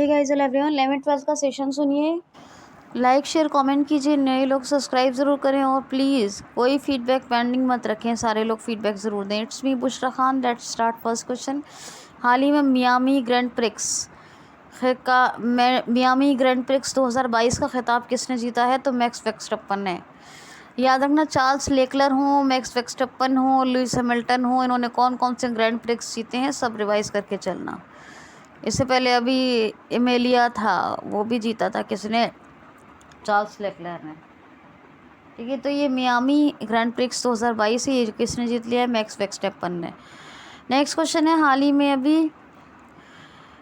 Hey guys hello everyone, 11th-12th का session सुनिए। Like share comment कीजिए, नए लोग सब्सक्राइब ज़रूर करें और प्लीज़ कोई फीडबैक पेंडिंग मत रखें, सारे लोग फीडबैक ज़रूर दें। It's me Bushra Khan, let's start first question. हाल ही में Miami Grand Prix Miami Grand Prix 2022 का खिताब किसने जीता है? तो मैक्स वर्स्टेपन ने। याद रखना, चार्ल्स लेक्लर हो, मैक्स वर्स्टेपन हो, लुइस हैमिल्टन हो, इन्होंने कौन कौन से ग्रैंड प्रिक्स जीते हैं सब रिवाइज करके चलना। इससे पहले अभी एमेलिया था, वो भी जीता था, किसने? चार्ल्स लेक्लर ने। ठीक है, तो ये मियामी ग्रैंड प्रिक्स 2022 है, ये किसने जीत लिया है? मैक्स वर्स्टेपन ने। नेक्स्ट क्वेश्चन है, हाल ही में अभी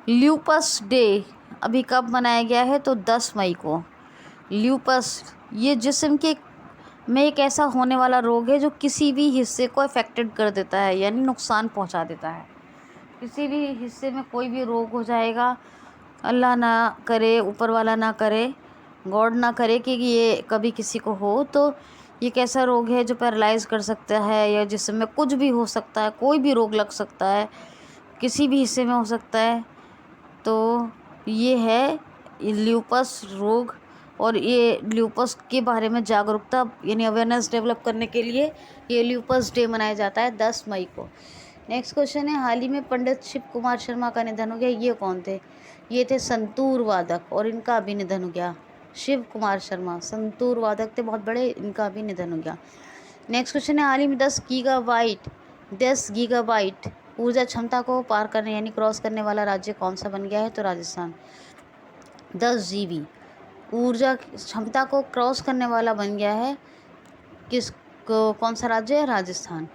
ल्यूपस डे अभी कब मनाया गया है? तो 10 मई को। ल्यूपस ये जिस्म के में एक ऐसा होने वाला रोग है जो किसी भी हिस्से को अफेक्टेड कर देता है, यानी नुकसान पहुंचा देता है। किसी भी हिस्से में कोई भी रोग हो जाएगा, अल्लाह ना करे, ऊपर वाला ना करे, गॉड ना करे कि ये कभी किसी को हो। तो ये कैसा रोग है जो पैरालाइज कर सकता है, या जिसमें कुछ भी हो सकता है, कोई भी रोग लग सकता है, किसी भी हिस्से में हो सकता है। तो ये है ल्यूपस रोग, और ये ल्यूपस के बारे में जागरूकता यानी अवेयरनेस डेवलप करने के लिए ये ल्यूपस डे मनाया जाता है 10 मई को। नेक्स्ट क्वेश्चन है, हाल ही में पंडित शिव कुमार शर्मा का निधन हो गया। ये कौन थे? ये थे संतूर वादक, और इनका अभी निधन हो गया। शिव कुमार शर्मा संतूर वादक थे, बहुत बड़े, इनका अभी निधन हो गया। नेक्स्ट क्वेश्चन है, हाल ही में 10 गीगाबाइट ऊर्जा क्षमता को पार करने यानी क्रॉस करने वाला राज्य कौन सा बन गया है? तो राजस्थान। 10 GB ऊर्जा क्षमता को क्रॉस करने वाला बन गया है कौन सा राज्य है? राजस्थान।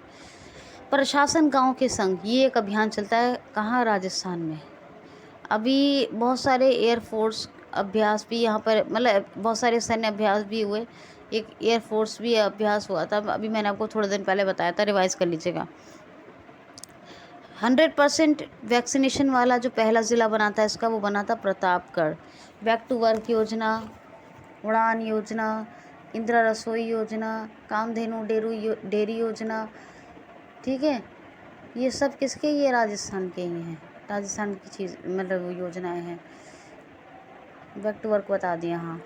प्रशासन गांव के संग, ये एक अभियान चलता है कहाँ? राजस्थान में। अभी बहुत सारे एयरफोर्स अभ्यास भी यहाँ पर, मतलब बहुत सारे सैन्य अभ्यास भी हुए, एक एयरफोर्स भी अभ्यास हुआ था, अभी मैंने आपको थोड़े दिन पहले बताया था, रिवाइज कर लीजिएगा। 100% वैक्सीनेशन वाला जो पहला ज़िला बना था इसका, वो बना था प्रतापगढ़। बैक टू वर्क योजना, उड़ान योजना, इंदिरा रसोई योजना, कामधेनु डेयरी योजना, ठीक है, ये सब किसके? ये राजस्थान के ही हैं, राजस्थान की चीज़, मतलब योजनाएं हैं। बैक टू वर्क बता दिया, हाँ।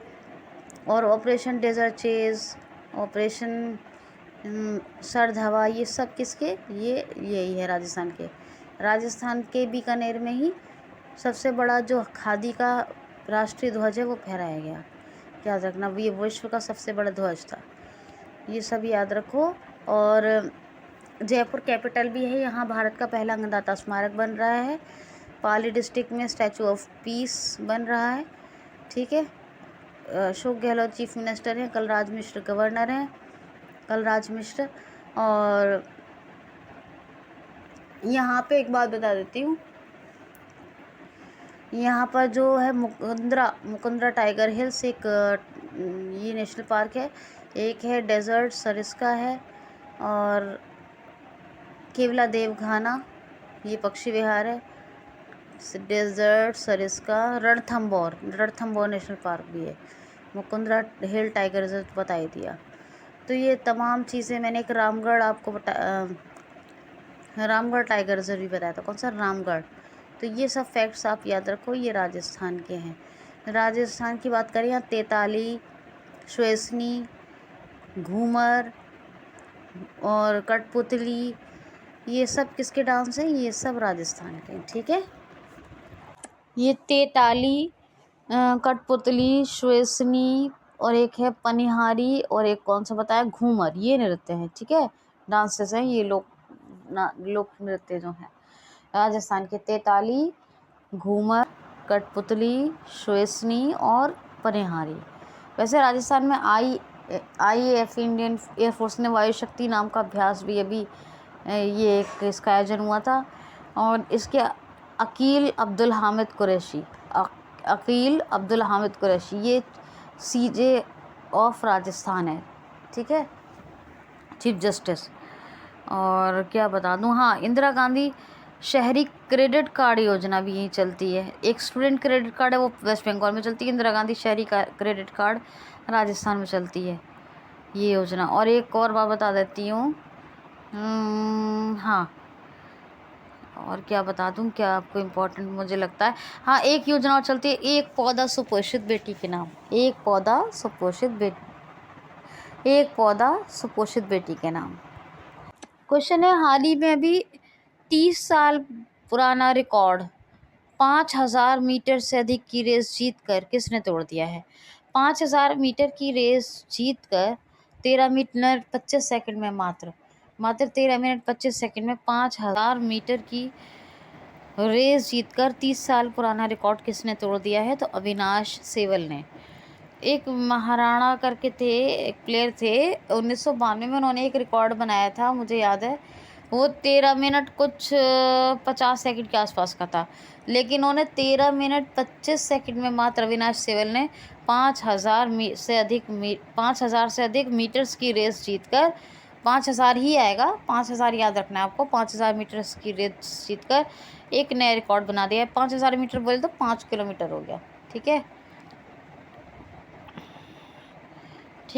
और ऑपरेशन डेजर्ट चेज, ऑपरेशन सर्द हवा, ये सब किसके? ये यही है राजस्थान के। राजस्थान के बीकानेर में ही सबसे बड़ा जो खादी का राष्ट्रीय ध्वज है वो फहराया गया। याद रखना, ये विश्व का सबसे बड़ा ध्वज था, ये सब याद रखो। और जयपुर कैपिटल भी है, यहाँ भारत का पहला अंगदाता स्मारक बन रहा है। पाली डिस्ट्रिक्ट में स्टैचू ऑफ पीस बन रहा है, ठीक है। अशोक गहलोत चीफ मिनिस्टर हैं, कलराज मिश्र गवर्नर हैं, कलराज मिश्र। और यहाँ पे एक बात बता देती हूँ, यहाँ पर जो है मुकुंदरा टाइगर हिल्स एक ये नेशनल पार्क है, एक है डेजर्ट सरिस्का है, और केवला देवघाना ये पक्षी विहार है, desert Sariska, Ranthambore national park भी है, मुकुंदरा हिल टाइगर रिजर्व बता ही दिया। तो ये तमाम चीज़ें मैंने, एक रामगढ़ आपको रामगढ़ टाइगर रिजर्व भी बताया था, कौन सा? रामगढ़। तो ये सब फैक्ट्स आप याद रखो, ये राजस्थान के हैं। राजस्थान की बात करें, यहाँ तेताली, श्वेसनी, घूमर और कठपुतली, ये सब किसके डांस हैं? ये सब राजस्थान के हैं, ठीक है। ये तेताली, कठपुतली, श्वेसनी, और एक है पनिहारी, और एक कौन सा बताया? घूमर, ये नृत्य हैं, ठीक है, डांसेस हैं ये लोक नृत्य जो हैं राजस्थान के। तेताली, घूमर, कठपुतली, श्वेसनी और पनिहारी। वैसे राजस्थान में IAF इंडियन एयरफोर्स ने वायु शक्ति नाम का अभ्यास भी अभी ये एक इसका आयोजन हुआ था, और इसके अकील अब्दुल हामिद कुरैशी ये CJ ऑफ राजस्थान है, ठीक है, चीफ जस्टिस। और क्या बता दूं, हाँ, इंदिरा गांधी शहरी क्रेडिट कार्ड योजना भी यहीं चलती है। एक स्टूडेंट क्रेडिट कार्ड है, वो वेस्ट बंगाल में चलती है, इंदिरा गांधी शहरी क्रेडिट कार्ड राजस्थान में चलती है ये योजना। और एक और बात बता देती हूँ, हाँ, और क्या बता दूं, क्या आपको इम्पोर्टेंट मुझे लगता है। हाँ, एक योजना और चलती है, एक पौधा सुपोषित बेटी के नाम। एक पौधा सुपोषित बेटी के नाम। क्वेश्चन है, हाल ही में अभी 30 साल पुराना रिकॉर्ड 5000 मीटर से अधिक की रेस जीतकर किसने तोड़ दिया है? 5000 मीटर की रेस जीतकर 13 मिनट 25 सेकंड में मात्र 13 मिनट 25 सेकंड में 5000 मीटर की रेस जीतकर 30 साल पुराना रिकॉर्ड किसने तोड़ दिया है? तो अविनाश सेवल ने। एक महाराणा करके थे, एक प्लेयर थे, 1992 में उन्होंने एक रिकॉर्ड बनाया था, मुझे याद है वो 13 मिनट कुछ 50 सेकंड के आसपास का था, लेकिन उन्होंने 13 मिनट 25 सेकंड में मात्र अविनाश सेवल ने 5000 से अधिक मीटर्स की रेस जीतकर, 5000 ही आएगा, 5000 याद रखना है आपको, 5000 मीटर्स की रेस जीतकर एक नया रिकॉर्ड बना दिया है। 5000 मीटर बोले तो 5 किलोमीटर हो गया, ठीक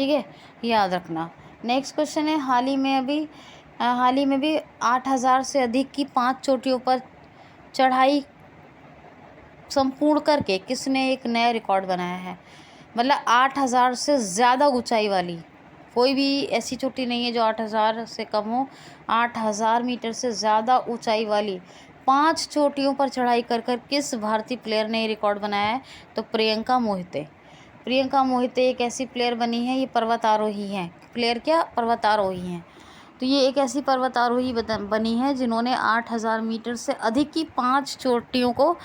है, याद रखना। नेक्स्ट क्वेश्चन है, हाल ही में भी 8000 से अधिक की 5 चोटियों पर चढ़ाई संपूर्ण करके किसने एक नया रिकॉर्ड बनाया है? मतलब 8000 से ज़्यादा ऊंचाई वाली कोई भी ऐसी चोटी नहीं है जो 8000 से कम हो। 8000 मीटर से ज़्यादा ऊंचाई वाली 5 चोटियों पर चढ़ाई कर किस भारतीय प्लेयर ने रिकॉर्ड बनाया है? तो प्रियंका मोहिते एक ऐसी प्लेयर बनी है, ये पर्वतारोही हैं। प्लेयर क्या? पर्वतारोही हैं। तो ये एक ऐसी पर्वतारोही बनी है जिन्होंने 8000 मीटर से अधिक की 5 चोटियों को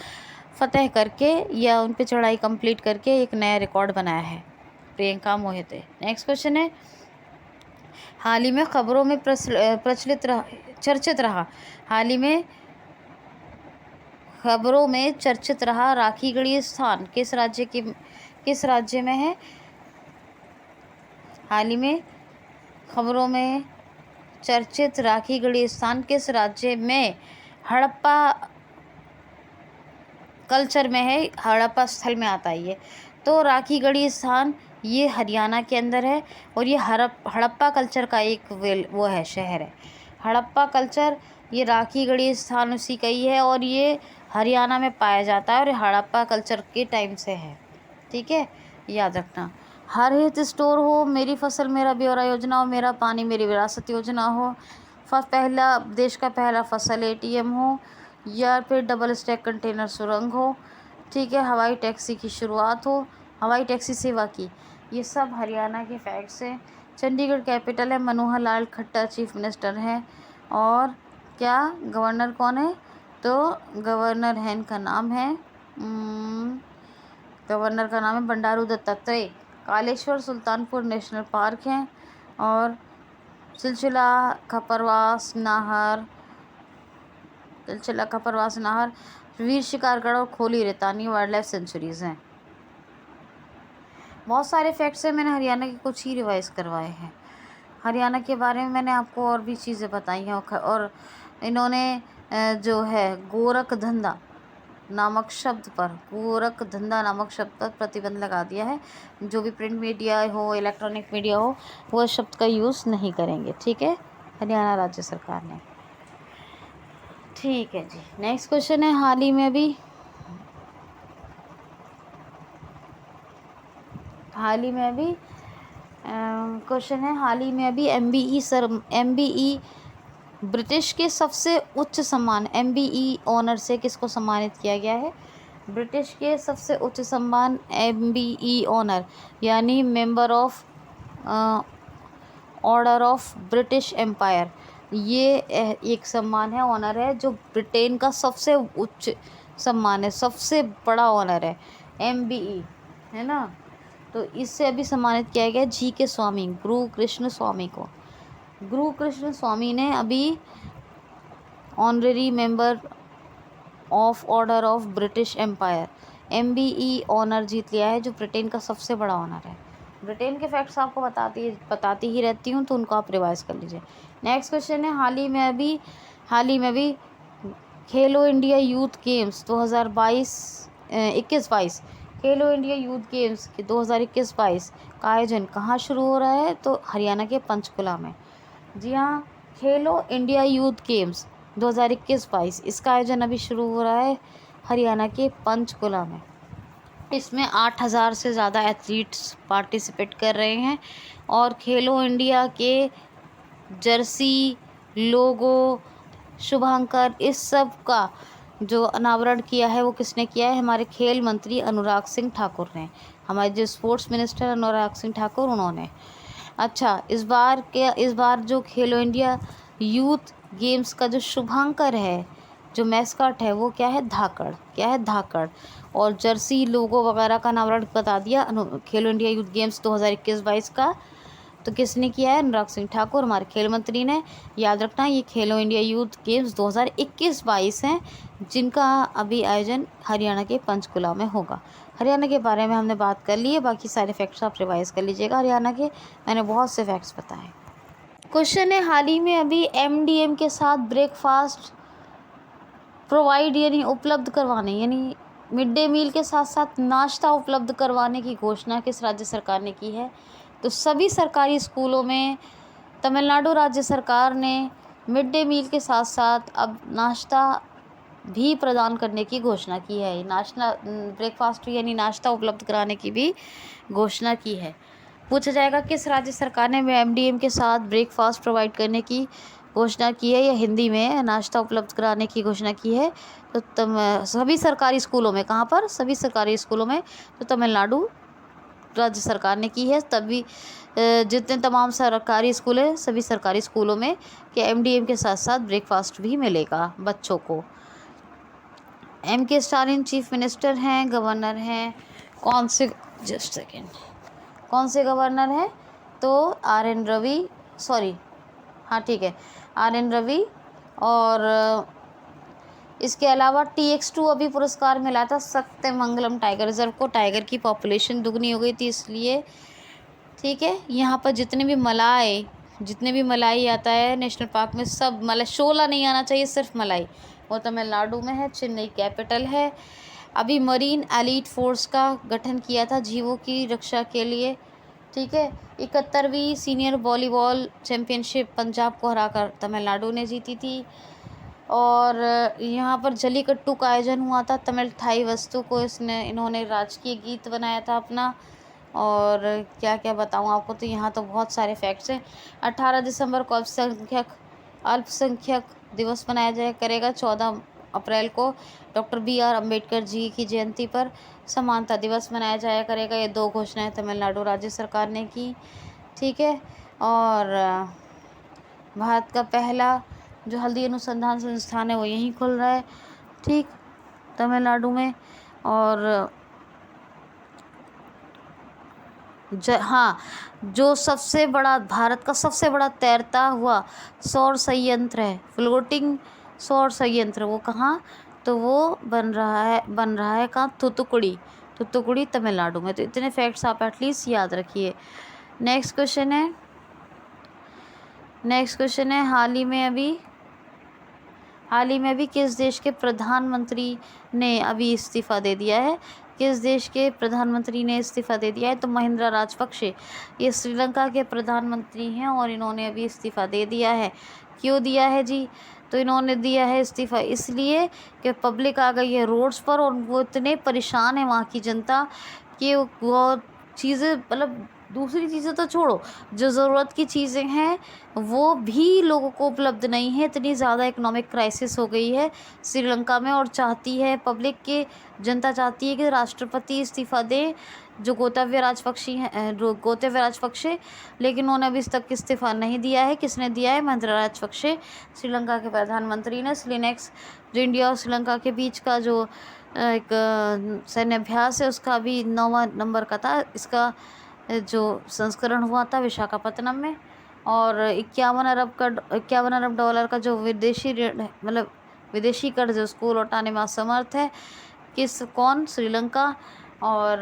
फतह करके या उन पे चढ़ाई कंप्लीट करके एक नया रिकॉर्ड बनाया है, प्रियंका मोहिते। नेक्स्ट क्वेश्चन है, हाल ही में खबरों में चर्चित रहा राखी गढ़ी स्थान किस राज्य में है? हाल ही में खबरों में चर्चित राखी गढ़ी स्थान किस राज्य में हड़प्पा कल्चर में है? हड़प्पा स्थल में आता है ये। तो राखी गढ़ी स्थान ये हरियाणा के अंदर है और ये हड़प्पा कल्चर का एक वो है, शहर है। हड़प्पा कल्चर ये राखी गढ़ी स्थान उसी का ही है और ये हरियाणा में पाया जाता है और हड़प्पा कल्चर के टाइम से है, ठीक है, याद रखना। हर हित स्टोर हो, मेरी फसल मेरा ब्यौरा योजना हो, मेरा पानी मेरी विरासत योजना हो, देश का पहला फसल ATM हो, या फिर डबल स्टैक कंटेनर सुरंग हो, ठीक है, हवाई टैक्सी की शुरुआत हो, हवाई टैक्सी सेवा की, ये सब हरियाणा के फैक्ट्स हैं। चंडीगढ़ कैपिटल है, मनोहर लाल खट्टर चीफ मिनिस्टर हैं। और क्या गवर्नर कौन है? तो गवर्नर है, इनका नाम है बंडारू दत्तात्रेय। कालेश्वर सुल्तानपुर नेशनल पार्क हैं और सिलसिला खपरवास नाहर, वीर शिकारगढ़ और खोली रेतानी वाइल्ड लाइफ सेंचुरीज़ हैं। बहुत सारे फैक्ट्स हैं, मैंने हरियाणा के कुछ ही रिवाइज करवाए हैं। हरियाणा के बारे में मैंने आपको और भी चीज़ें बताई हैं और इन्होंने जो है गोरखधंधा नामक शब्द पर प्रतिबंध लगा दिया है। जो भी प्रिंट मीडिया हो, इलेक्ट्रॉनिक मीडिया हो, वो शब्द का यूज़ नहीं करेंगे, ठीक है, हरियाणा राज्य सरकार ने। ठीक है जी, नेक्स्ट क्वेश्चन है, हाल ही में अभी MBE ब्रिटिश के सबसे उच्च सम्मान MBE ऑनर से किसको सम्मानित किया गया है? ब्रिटिश के सबसे उच्च सम्मान MBE ऑनर यानी member of Order of British Empire, ये एक सम्मान है, ऑनर है, जो ब्रिटेन का सबसे उच्च सम्मान है, सबसे बड़ा ऑनर है, MBE, है ना। तो इससे अभी सम्मानित किया गया GK स्वामी, गुरु कृष्ण स्वामी को। गुरु कृष्ण स्वामी ने अभी honorary member of Order of British Empire MBE honour जीत लिया है, जो ब्रिटेन का सबसे बड़ा ऑनर है। ब्रिटेन के फैक्ट्स आपको बताती ही रहती हूँ, तो उनको आप रिवाइज कर लीजिए। नेक्स्ट क्वेश्चन है, हाल ही में अभी खेलो इंडिया यूथ गेम्स 2021-22 खेलो इंडिया यूथ गेम्स के 2021-22 का आयोजन कहाँ शुरू हो रहा है? तो हरियाणा के पंचकुला में। जी हाँ, खेलो इंडिया यूथ गेम्स 2021-22 इसका आयोजन अभी शुरू हो रहा है हरियाणा के पंचकुला में। इसमें 8,000 से ज़्यादा एथलीट्स पार्टिसिपेट कर रहे हैं और खेलो इंडिया के जर्सी, लोगो, शुभांकर इस सब का जो अनावरण किया है वो किसने किया है? हमारे खेल मंत्री अनुराग सिंह ठाकुर ने। हमारे जो स्पोर्ट्स मिनिस्टर अनुराग सिंह ठाकुर उन्होंने। अच्छा, इस बार जो खेलो इंडिया यूथ गेम्स का जो शुभांकर है, जो मैस्कॉट है, वो क्या है? धाकड़। क्या है? धाकड़। और जर्सी, लोगो वगैरह का अनावरण बता दिया खेलो इंडिया यूथ गेम्स 2021-22 का। तो किसने किया है? अनुराग सिंह ठाकुर, हमारे खेल मंत्री ने। याद रखना, ये खेलो इंडिया यूथ गेम्स 2021-22 हैं, जिनका अभी आयोजन हरियाणा के पंचकुला में होगा। हरियाणा के बारे में हमने बात कर ली है, बाकी सारे फैक्ट्स आप रिवाइज कर लीजिएगा हरियाणा के। मैंने बहुत से फैक्ट्स बताए। क्वेश्चन है, हाल ही में अभी एमडीएम के साथ ब्रेकफास्ट प्रोवाइड यानी उपलब्ध करवाने, यानी मिड डे मील के साथ साथ नाश्ता उपलब्ध करवाने की घोषणा किस राज्य सरकार ने की है? तो सभी सरकारी स्कूलों में तमिलनाडु राज्य सरकार ने मिड डे मील के साथ साथ अब नाश्ता भी प्रदान करने की घोषणा की है। नाश्ता ब्रेकफास्ट यानी नाश्ता उपलब्ध कराने की भी घोषणा की है। पूछा जाएगा किस राज्य सरकार ने एमडीएम के साथ ब्रेकफास्ट प्रोवाइड करने की घोषणा की है, या हिंदी में नाश्ता उपलब्ध कराने की घोषणा की है? तो सभी सरकारी स्कूलों में। कहाँ पर? सभी सरकारी स्कूलों में। तो तमिलनाडु राज्य सरकार ने की है। तभी जितने तमाम सरकारी स्कूल हैं, सभी सरकारी स्कूलों में कि एमडीएम के साथ साथ ब्रेकफास्ट भी मिलेगा बच्चों को। एम.के. स्टालिन चीफ मिनिस्टर हैं, गवर्नर हैं। कौन से गवर्नर हैं? तो आर.एन. रवि, आर.एन. रवि। और इसके अलावा TX2 अभी पुरस्कार मिला था सत्यमंगलम टाइगर रिजर्व को। टाइगर की पॉपुलेशन दुगनी हो गई थी इसलिए। ठीक है, यहाँ पर जितने भी मलाई आता है नेशनल पार्क में, सब मलाई, शोला नहीं आना चाहिए, सिर्फ मलाई। वो तमिलनाडु में है, चेन्नई कैपिटल है। अभी मरीन एलीट फोर्स का गठन किया था जीवों की रक्षा के लिए। ठीक है, 71वीं सीनियर वॉलीबॉल चैम्पियनशिप पंजाब को हराकर तमिलनाडु ने जीती थी। और यहाँ पर जल्लीकट्टू का आयोजन हुआ था। तमिल थाई वस्तु को इन्होंने राजकीय गीत बनाया था अपना। और क्या क्या बताऊँ आपको, तो यहाँ तो बहुत सारे फैक्ट्स हैं। 18 दिसंबर को अल्पसंख्यक दिवस मनाया करेगा। 14 अप्रैल को डॉक्टर BR अम्बेडकर जी की जयंती पर समानता दिवस मनाया जाया करेगा। ये 2 घोषणाएं तमिलनाडु राज्य सरकार ने की। ठीक है, और भारत का पहला जो हल्दी अनुसंधान संस्थान है वो यहीं खुल रहा है। ठीक, तमिलनाडु में। और जो सबसे बड़ा, भारत का सबसे बड़ा तैरता हुआ सौर संयंत्र है, फ्लोटिंग सौर संयंत्र, वो कहाँ? तो वो बन रहा है कहाँ? थूथुकुड़ी तमिलनाडु में। तो इतने फैक्ट्स आप एटलीस्ट याद रखिए। नेक्स्ट क्वेश्चन है, हाल ही में अभी किस देश के प्रधानमंत्री ने अभी इस्तीफ़ा दे दिया है? किस देश के प्रधानमंत्री ने इस्तीफ़ा दे दिया है? तो महिंद्रा राजपक्षे, ये श्रीलंका के प्रधानमंत्री हैं और इन्होंने अभी इस्तीफ़ा दे दिया है। क्यों दिया है जी? तो इन्होंने दिया है इस्तीफ़ा इसलिए कि पब्लिक आ गई है रोड्स पर और वो इतने परेशान है वहाँ की जनता कि वो चीज़ें, मतलब दूसरी चीज़ें तो छोड़ो, जो ज़रूरत की चीज़ें हैं वो भी लोगों को उपलब्ध नहीं है। इतनी ज़्यादा इकोनॉमिक क्राइसिस हो गई है श्रीलंका में, और चाहती है पब्लिक के, जनता चाहती है कि राष्ट्रपति इस्तीफ़ा दें, जो गोताबाया राजपक्षे, लेकिन उन्होंने अभी तक इस्तीफ़ा नहीं दिया है। किसने दिया है? महिंद्रा राजपक्षे, श्रीलंका के प्रधानमंत्री ने। स्लिनेक्स, जो इंडिया और श्रीलंका के बीच का जो एक सैन्य अभ्यास है, उसका अभी 9वां नंबर का था। इसका जो संस्करण हुआ था विशाखापत्तनम में। और 51 अरब डॉलर का जो विदेशी ऋण, मतलब विदेशी कर्ज, उसको लौटाने में असमर्थ है। कौन? श्रीलंका। और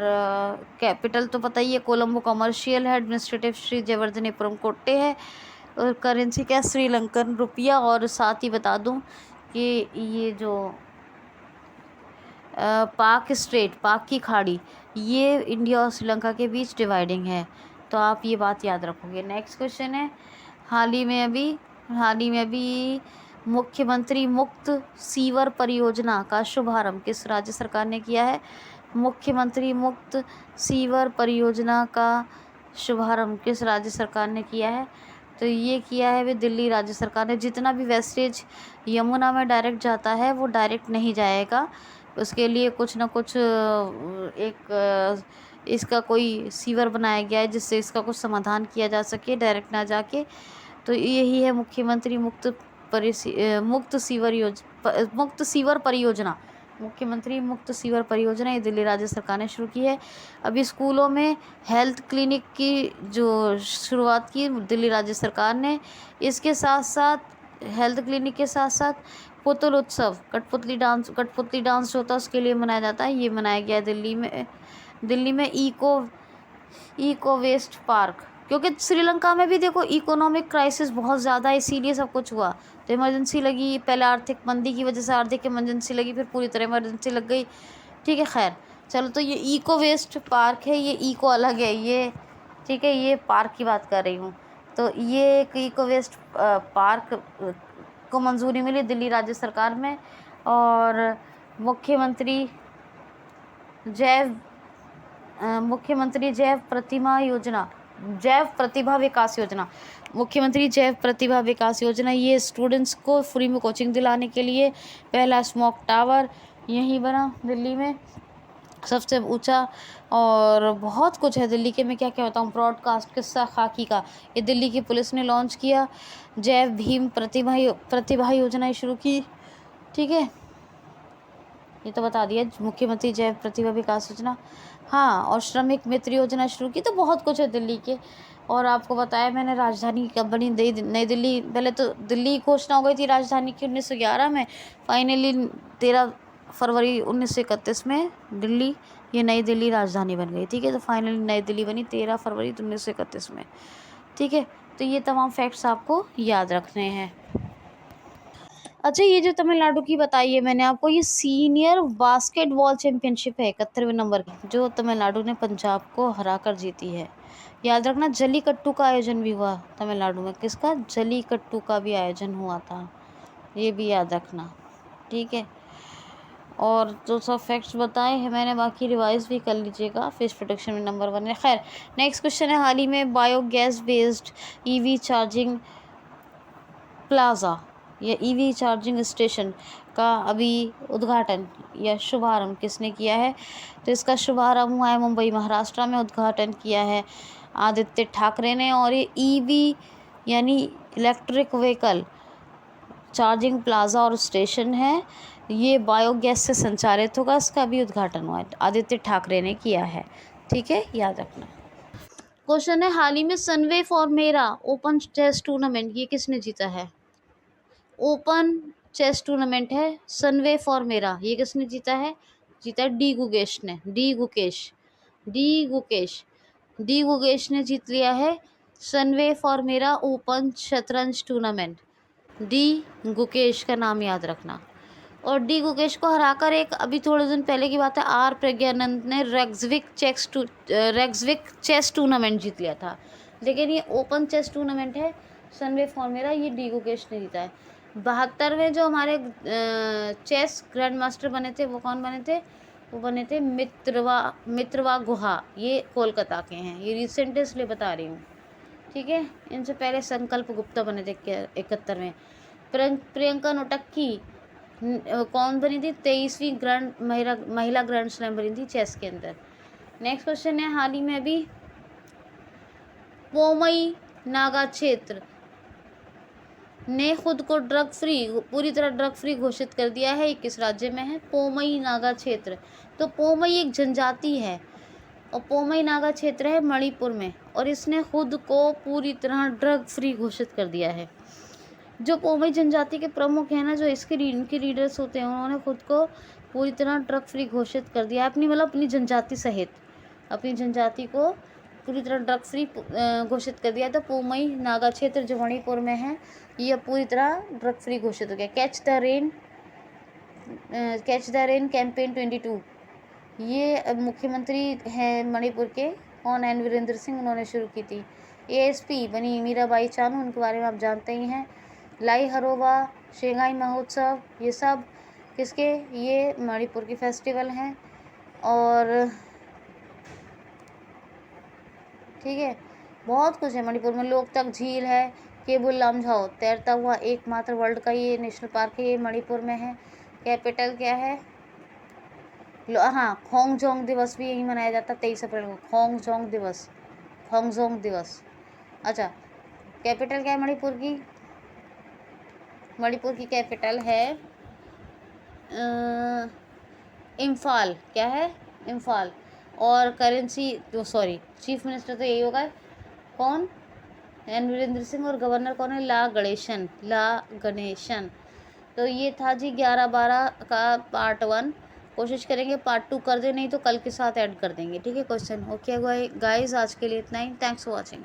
कैपिटल तो पता ही है, कोलंबो कमर्शियल है। एडमिनिस्ट्रेटिव श्री जयवर्धनेपुरम कोट्टे है। और करेंसी क्या? श्रीलंकन रुपया। और साथ ही बता दूं कि ये जो पाक की खाड़ी, ये इंडिया और श्रीलंका के बीच डिवाइडिंग है। तो आप ये बात याद रखोगे। नेक्स्ट क्वेश्चन है, हाल ही में अभी मुख्यमंत्री मुक्त सीवर परियोजना का शुभारंभ किस राज्य सरकार ने किया है? मुख्यमंत्री मुक्त सीवर परियोजना का शुभारंभ किस राज्य सरकार ने किया है? तो ये किया है वे दिल्ली राज्य सरकार ने। जितना भी वेस्टेज यमुना में डायरेक्ट जाता है वो डायरेक्ट नहीं जाएगा, उसके लिए कुछ ना कुछ इसका कोई सीवर बनाया गया है जिससे इसका कुछ समाधान किया जा सके, डायरेक्ट ना जाके। तो यही है मुख्यमंत्री मुक्त सीवर परियोजना। मुख्यमंत्री मुक्त सीवर परियोजना ये दिल्ली राज्य सरकार ने शुरू की है। अभी स्कूलों में हेल्थ क्लिनिक की जो शुरुआत की दिल्ली राज्य सरकार ने, इसके साथ साथ हेल्थ क्लिनिक के साथ साथ पुतल उत्सव, कठपुतली डांस जो होता है उसके लिए मनाया जाता है, ये मनाया गया है दिल्ली में इको वेस्ट पार्क। क्योंकि श्रीलंका में भी देखो इकोनॉमिक क्राइसिस बहुत ज़्यादा है, इसीलिए सब कुछ हुआ, तो इमरजेंसी लगी। पहले आर्थिक मंदी की वजह से आर्थिक इमरजेंसी लगी, फिर पूरी तरह इमरजेंसी लग गई। ठीक है, खैर चलो, तो ये इको वेस्ट पार्क है, ये इको अलग है ये, ठीक है, ये पार्क की बात कर रही हूँ। तो ये एक इको वेस्ट पार्क को मंजूरी मिली दिल्ली राज्य सरकार में। और मुख्यमंत्री जैव प्रतिभा विकास योजना, मुख्यमंत्री जैव प्रतिभा विकास योजना, ये स्टूडेंट्स को फ्री में कोचिंग दिलाने के लिए पहला स्मोक टावर यहीं बना दिल्ली में, सबसे ऊंचा। और बहुत कुछ है दिल्ली के, मैं क्या क्या बताऊँ। ब्रॉडकास्ट किस्सा खाकी का, ये दिल्ली की पुलिस ने लॉन्च किया। जैव भीम प्रतिभा योजना शुरू की, ठीक है, ये तो बता दिया, मुख्यमंत्री जैव प्रतिभा विकास योजना। हाँ, और श्रमिक मित्र योजना शुरू की। तो बहुत कुछ है दिल्ली के। और आपको बताया मैंने राजधानी कब बनी, नई दिल्ली। पहले तो दिल्ली घोषणा हो गई थी राजधानी की 1911 में, फाइनली 13 फरवरी 1931 में दिल्ली, ये नई दिल्ली राजधानी बन गई। ठीक है, तो फाइनली नई दिल्ली बनी 13 फरवरी 1931 में। ठीक है, तो ये तमाम फैक्ट्स आपको याद रखने हैं। अच्छा, ये जो तमिलनाडु की बताई है मैंने आपको, ये सीनियर बास्केटबॉल चैंपियनशिप है 71वें नंबर की, जो तमिलनाडु ने पंजाब को हराकर जीती है। याद रखना, जलीकट्टू का आयोजन भी हुआ तमिलनाडु में। किसका? जलीकट्टू का भी आयोजन हुआ था, ये भी याद रखना। ठीक है, और जो सब फैक्ट्स बताए हैं मैंने, बाकी रिवाइज भी कर लीजिएगा। फिश प्रोडक्शन में नंबर 1 है। खैर, नेक्स्ट क्वेश्चन है, हाल ही में biogas based EV charging plaza या ईवी चार्जिंग स्टेशन का अभी उद्घाटन या शुभारंभ किसने किया है? तो इसका शुभारंभ हुआ है मुंबई, महाराष्ट्र में। उद्घाटन किया है आदित्य ठाकरे ने। और ये ईवी यानी इलेक्ट्रिक व्हीकल चार्जिंग प्लाजा और स्टेशन है, ये बायोगैस से संचालित होगा। इसका भी उद्घाटन हुआ है, आदित्य ठाकरे ने किया है। ठीक है, याद रखना। क्वेश्चन है, हाल ही में सनवे फॉर मेरा ओपन चेस टूर्नामेंट ये किसने जीता है? ओपन चेस टूर्नामेंट है सनवे फॉर मेरा, ये किसने जीता है? जीता है डी गुकेश ने। डी गुकेश ने जीत लिया है सनवे फॉर मेरा ओपन शतरंज टूर्नामेंट। डी गुकेश का नाम याद रखना। और डी गुकेश को हराकर एक अभी थोड़े दिन पहले की बात है, आर प्रज्ञानंद ने रेक्सविक चेस टूर्नामेंट जीत लिया था। लेकिन ये ओपन चेस टूर्नामेंट है सनवे फॉर मेरा, ये डी गुकेश ने जीता है। 72वें जो हमारे चेस ग्रैंड मास्टर बने थे, वो कौन बने थे? वो बने थे मित्रवा गुहा, ये कोलकाता के हैं। ये रिसेंट इसलिए बता रही हूँ। ठीक है, इनसे पहले संकल्प गुप्ता बने थे 71वें। प्रियंका नोटक्की कौन बनी थी? 23वीं महिला ग्रैंड स्लैम बनी थी चेस के अंदर। नेक्स्ट क्वेश्चन है, हाल ही में अभी पोमई नागा क्षेत्र ने खुद को पूरी तरह ड्रग फ्री घोषित कर दिया है। किस राज्य में है? पोमई नागा क्षेत्र। तो पोमई एक जनजाति है और पोमई नागा क्षेत्र है मणिपुर में, और इसने खुद को पूरी तरह ड्रग फ्री घोषित कर दिया है। जो पोमई जनजाति के प्रमुख हैं ना, जो इनके लीडर्स होते हैं, उन्होंने खुद को पूरी तरह ड्रग फ्री घोषित कर दिया, अपनी जनजाति सहित अपनी जनजाति को पूरी तरह ड्रग फ्री घोषित कर दिया। तो पोमई नागा क्षेत्र जो मणिपुर में है, ये पूरी तरह ड्रग फ्री घोषित हो गया। कैच द रेन कैंपेन 22, ये मुख्यमंत्री हैं मणिपुर के, कौन है? वीरेंद्र सिंह, उन्होंने शुरू की थी। ASP बनी मीराबाई चानू, उनके बारे में आप जानते ही हैं। लाई हरोबा शंघाई महोत्सव, ये सब किसके, ये मणिपुर की फेस्टिवल हैं। और ठीक है, बहुत कुछ है मणिपुर में। लोकतक झील है, केबुल लमझाओ तैरता हुआ एकमात्र वर्ल्ड का ये नेशनल पार्क है, ये मणिपुर में है। कैपिटल क्या है, हाँ, खोंगजोंग दिवस भी यही मनाया जाता है 23 अप्रैल को, खोंगजोंग दिवस, खोंगजोंग दिवस। अच्छा, कैपिटल क्या है मणिपुर की, मणिपुर की कैपिटल है इम्फाल। क्या है, इम्फाल। और करेंसी तो सॉरी, चीफ मिनिस्टर तो यही होगा, कौन, एन वीरेंद्र सिंह। और गवर्नर कौन है, ला गणेशन, ला गणेशन। तो ये था जी 11-12 का पार्ट 1। कोशिश करेंगे पार्ट 2 कर दे, नहीं तो कल के साथ ऐड कर देंगे, ठीक है क्वेश्चन। ओके गाइस, आज के लिए इतना ही। Thanks for watching.